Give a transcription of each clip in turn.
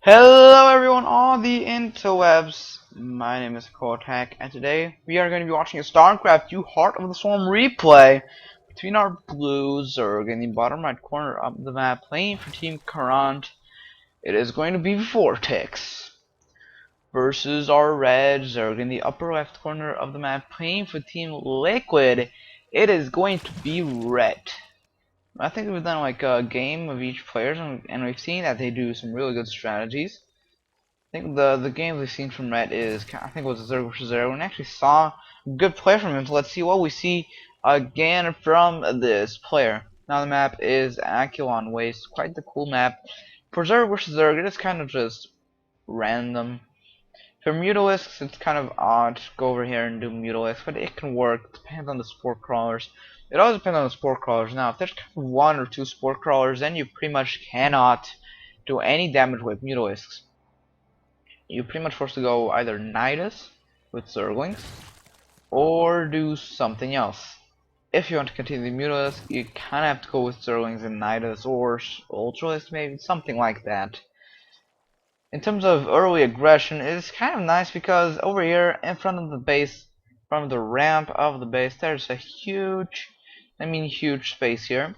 Hello everyone on the interwebs, my name is Cortac and today we are going to be watching a Starcraft You Heart of the Swarm replay between our blue Zerg in the bottom right corner of the map playing for Team Current. It is going to be Vortix versus our red Zerg in the upper left corner of the map playing for Team Liquid. It is going to be red. I think we've done like a game of each player and we've seen that they do some really good strategies. I think the game we've seen from Red is, I think it was Zerg versus Zerg, and actually saw a good play from him. So let's see what we see again from this player. Now the map is Akilon Waste, quite the cool map. For Zerg versus Zerg, it is kind of just random. For Mutalisks, it's kind of odd to go over here and do Mutalisks, but it can work. It depends on the Spore Crawlers. It always depends on the Spore Crawlers. Now, if there's kind of one or two Spore Crawlers, then you pretty much cannot do any damage with Mutalisks. You're pretty much forced to go either Nidus with Zerglings or do something else. If you want to continue the Mutalisk, you kind of have to go with Zerglings and Nidus or Ultralisk, maybe something like that. In terms of early aggression, it's kind of nice because over here in front of the base, from the ramp of the base, there's a huge space here.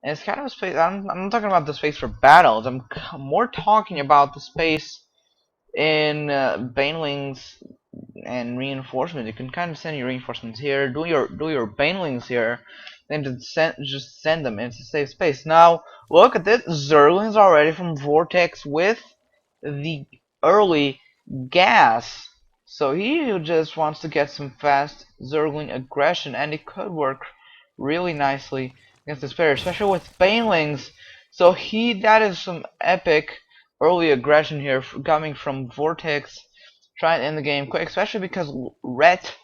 And it's kind of a space, I'm not talking about the space for battles, I'm more talking about the space in banelings and reinforcement. You can kind of send your reinforcements here, do your banelings here, then just send them into safe space. Now look at this, Zerglings already from Vortix with the early gas. So he just wants to get some fast Zergling aggression, and it could work really nicely against this player, especially with banelings. So that is some epic early aggression here coming from Vortix, trying to end the game quick, especially because Ret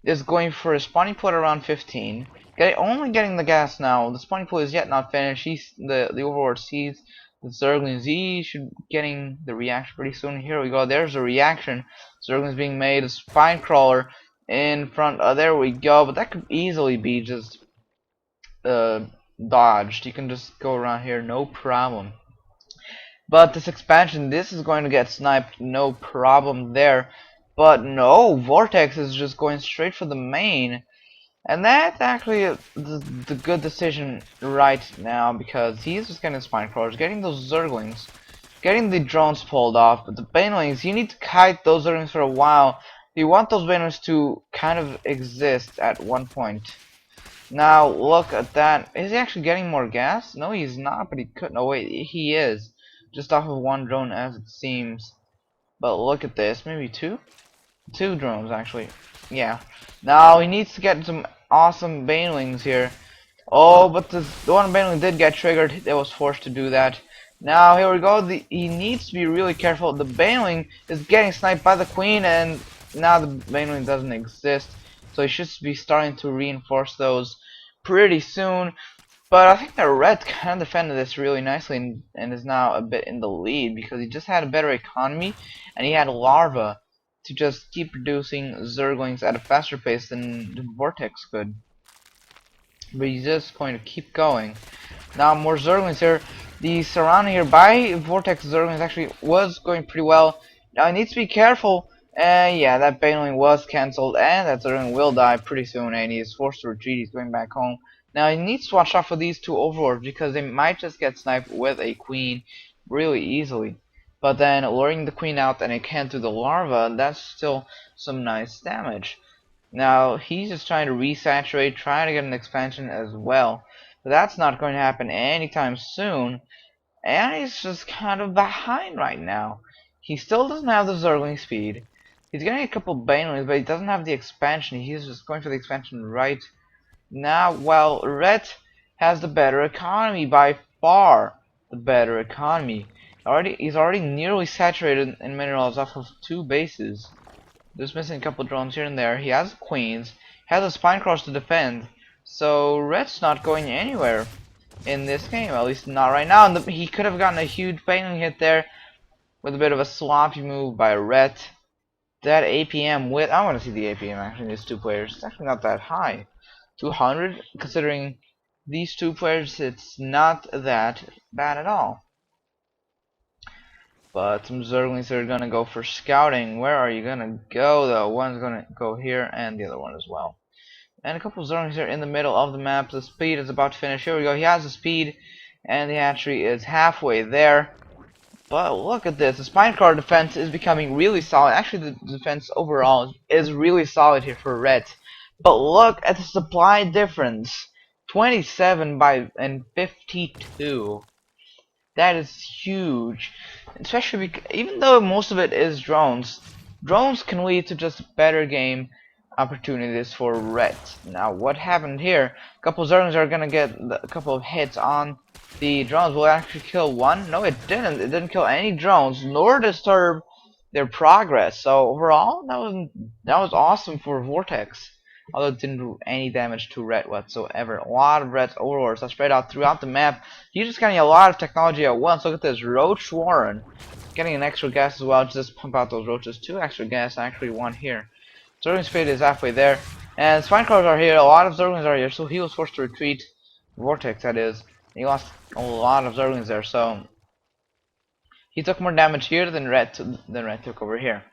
is going for a spawning pool at around 15. Only getting the gas now. The spawning pool is yet not finished. The Overlord sees the Zerglings. He should be getting the reaction pretty soon. Here we go. There's a reaction. Zerglings being made. A spine crawler in front. There we go. But that could easily be just dodged. You can just go around here, no problem. But this expansion, this is going to get sniped, no problem there. But no, Vortex is just going straight for the main. And that's actually the good decision right now, because he's just getting spine crawlers, getting those Zerglings, getting the drones pulled off. But the banelings, you need to kite those Zerglings for a while. You want those banelings to kind of exist at one point. Now look at that. Is he actually getting more gas? No, he's not, but he could. No, wait, he is. Just off of one drone as it seems. But look at this, maybe two? Two drones actually. Yeah. Now he needs to get some awesome banelings here. Oh, but the one baneling did get triggered. It was forced to do that. Now here we go. He needs to be really careful. The baneling is getting sniped by the queen, and now the baneling doesn't exist. So he should be starting to reinforce those pretty soon. But I think the red kind of defended this really nicely and is now a bit in the lead because he just had a better economy and he had larva to just keep producing Zerglings at a faster pace than Vortex could. But he's just going to keep going. Now more Zerglings here. The surrounding here by Vortex Zerglings actually was going pretty well. Now he needs to be careful. And yeah, that baneling was cancelled and that Zergling will die pretty soon and he is forced to retreat. He's going back home. Now he needs to watch out for these two overlords because they might just get sniped with a queen really easily. But then luring the queen out and it can't do the larva, that's still some nice damage. Now he's just trying to resaturate, trying to get an expansion as well. But that's not going to happen anytime soon. And he's just kind of behind right now. He still doesn't have the Zergling speed. He's getting a couple banelings, but he doesn't have the expansion. He's just going for the expansion right now. Well, Red has the better economy, by far the better economy. He's already nearly saturated in minerals off of 2 bases. Just missing a couple drones here and there. He has queens, has a spine cross to defend, so Red's not going anywhere in this game, at least not right now. And he could have gotten a huge baneling hit there with a bit of a sloppy move by Red. That APM with, I want to see the APM actually in these two players. It's actually not that high. 200, considering these two players, it's not that bad at all. But some Zerglings are gonna go for scouting. Where are you gonna go though? One's gonna go here and the other one as well. And a couple of Zerglings here in the middle of the map. The speed is about to finish. Here we go. He has the speed and the hatchery is halfway there. But look at this. The Spinecrawler defense is becoming really solid. Actually, the defense overall is really solid here for Red. But look at the supply difference. 27 and 52. That is huge. Especially because, even though most of it is drones, drones can lead to just better game opportunities for Red. Now, what happened here? A couple of Zerglings are gonna get a couple of hits on the drones. Will it actually kill one? No, it didn't. It didn't kill any drones, nor disturb their progress. So overall, that was awesome for Vortix. Although it didn't do any damage to Red whatsoever. A lot of Red's overlords are spread out throughout the map. He's just getting a lot of technology at once. Look at this, Roach Warren. Getting an extra gas as well. Just pump out those roaches. 2 extra gas, actually 1 here. Zergling speed is halfway there. And Spinecrawlers are here. A lot of Zerglings are here. So he was forced to retreat. Vortix, that is. He lost a lot of Zerglings there. So he took more damage here than Red took over here.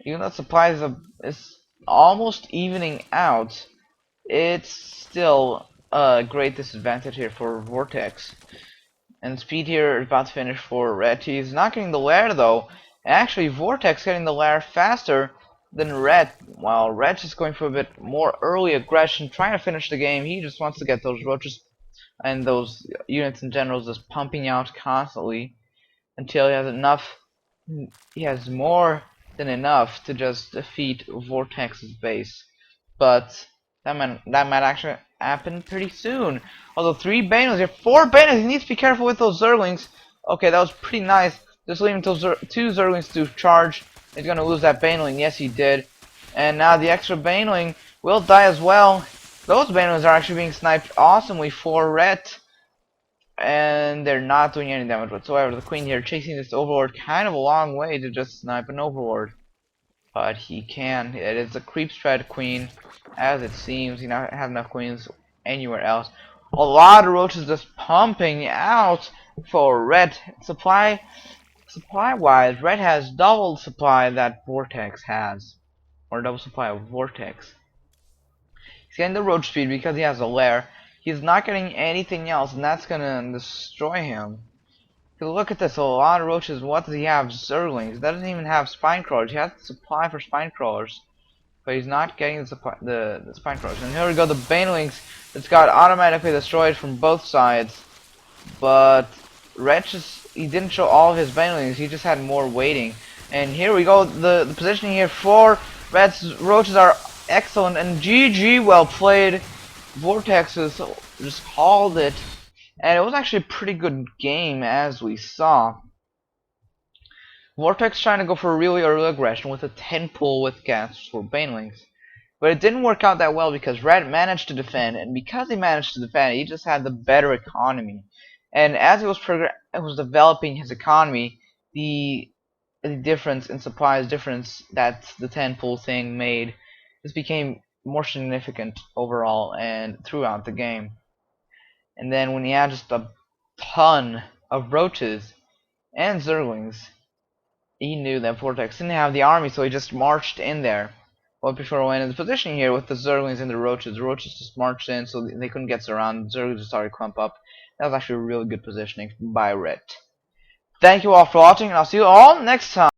Even though supplies is almost evening out, it's still a great disadvantage here for Vortix. And speed here is about to finish for Red. He's not getting the lair though. Actually, Vortix getting the lair faster than Red. While Red is going for a bit more early aggression, trying to finish the game. He just wants to get those roaches and those units in general just pumping out constantly until he has enough. He has more than enough to just defeat Vortex's base. But that might actually happen pretty soon. Although 3 Banos here, 4 Banos. He needs to be careful with those Zerglings. Okay, that was pretty nice. Just leaving 2 Zerglings to charge. He's gonna lose that Baneling. Yes, he did. And now the extra Baneling will die as well. Those Banelings are actually being sniped awesomely for Red. And they're not doing any damage whatsoever. The Queen here chasing this Overlord kind of a long way to just snipe an Overlord. But he can. It is a creep strat Queen, as it seems. He not have enough Queens anywhere else. A lot of roaches just pumping out for Red. Supply-wise, Red has double supply that Vortix has. Or double supply of Vortix. He's getting the roach speed because he has a lair. He's not getting anything else, and that's gonna destroy him. Look at this, a lot of roaches. What does he have? Zerglings. He doesn't even have Spinecrawlers. He has the supply for Spinecrawlers, but he's not getting the Spinecrawlers. And here we go, the Banelings. It's got automatically destroyed from both sides, but Red he didn't show all of his Banelings. He just had more waiting. And here we go, the positioning here for Red's roaches are excellent, and GG, well played. Vortex just called it, and it was actually a pretty good game, as we saw. Vortex trying to go for a really early aggression with a 10 pull with gas for Banelings. But it didn't work out that well because Red managed to defend, and because he managed to defend, he just had the better economy. And as he was developing his economy, the difference in supplies that the 10 pull thing made just became more significant overall and throughout the game. And then when he had just a ton of roaches and Zerglings, he knew that Vortex didn't have the army, so he just marched in there. Well, before went in the position here with the Zerglings and the roaches just marched in so they couldn't get surrounded. Zerglings just started to clump up. That was actually a really good positioning by Red. Thank you all for watching, and I'll see you all next time.